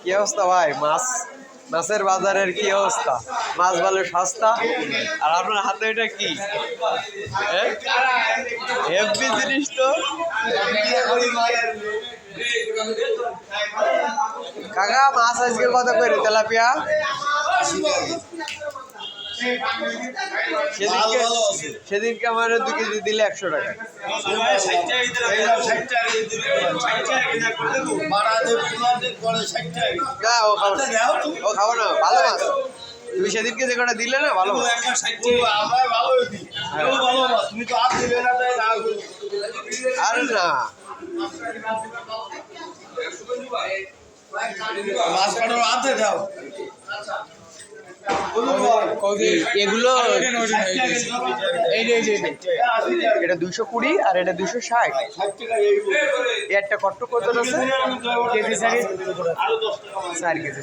কি অবস্থা ভাই? মাছের বাজারের কি অবস্থা? মাছ ভালো সস্তা, আর আপনার হাতে এটা কি? হেভি জিনিস তো। কাকা মাছ আজকে কত করে তেলাপিয়া? সেদিনকে আমার 2 কেজি দিলে 100 টাকা। না ও খাবো না, ভালো মাছ। তুমি সেদিনকে যে কটা দিলে না, ভালো মাছ। আরে না, এগুলো এটা 220 আর এটা 260। একটা কত কত আছে? 4 কেজি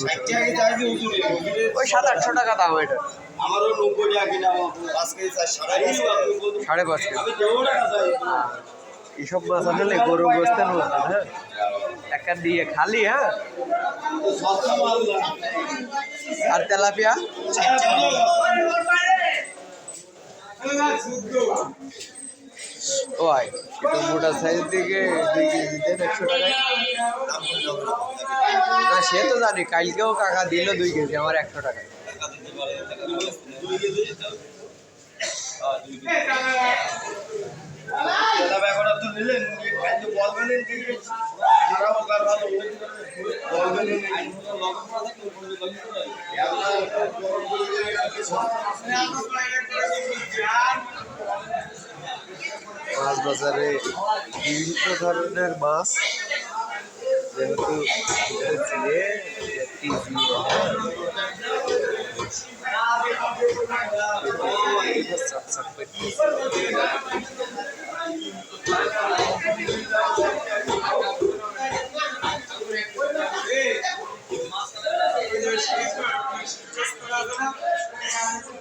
ওই 700-800 টাকা দাম। এটা আমারও 90 টাকা কিনা, 5 কেজি 5.5 কেজি। এইসব মাছ আসলে গরু গোস্তের মতো। হ্যাঁ, একটা দিয়ে খালি। হ্যাঁ, আর তেলাপিয়া ও ভাই, একটু মোটা সাইজ দিকে 2 কেজি দেন 100 টাকায়। না সে তো জানি, কালকেও কাকা দিল 2 কেজি আমার 100 টাকায়। মাছ বাজারে বিভিন্ন ধরনের মাছ, যেহেতু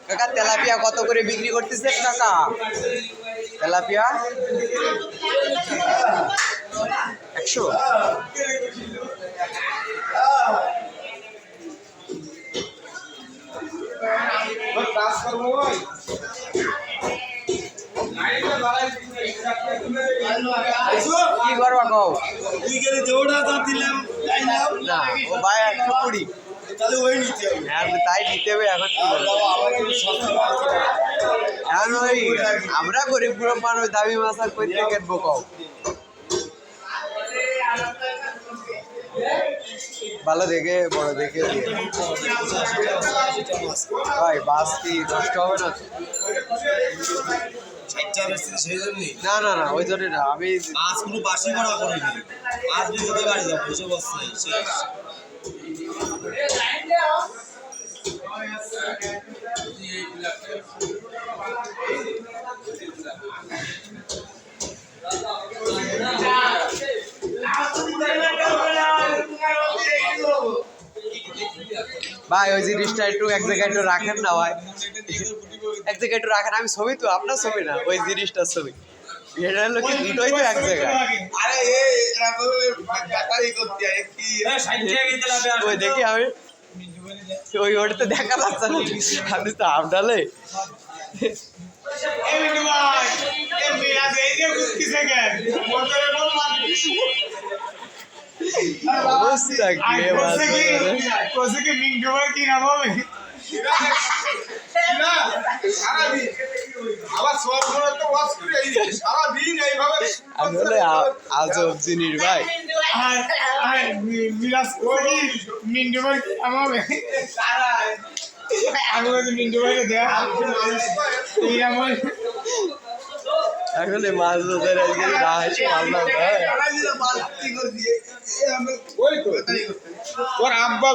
কাকা তেলাপিয়া কত করে বিক্রি করতেছে কাকা? তেলাপিয়া 100। কি করবা কও? না ও ভাই 120। তাই নিতে হবে এখন। এখন ওই আমরা গরিব গরিব মানুষ দামি মাছ আর কই থেকে কিনবো কও? ভালো দেখে বড় দেখে দিয়ে ভাই। মাছ কি নষ্ট হবে না? না না না, ওই জন্য না। আমি মাছ কোনো বাসি করা করিনি। মাছ দিতে পারি না, বুঝে বসছে। ভাই ওই জিনিসটা একটু এক জায়গায় একটু রাখেন না ভাই, এক জায়গায় একটু রাখেন। আমি ছবি তো, আপনার ছবি না, ওই জিনিসটার ছবি। এটা হলো কি, দুটোই তো এক জায়গায়। ওই দেখি আমি, ওই ওটা তো দেখা যাচ্ছে না, আপনি তো আপনালে অবস্থা কি নাম হবে? আসলে আজব জিনিস ভাই। আসলে মাছ বাজারে আজকে না এসে ভালো আব্বা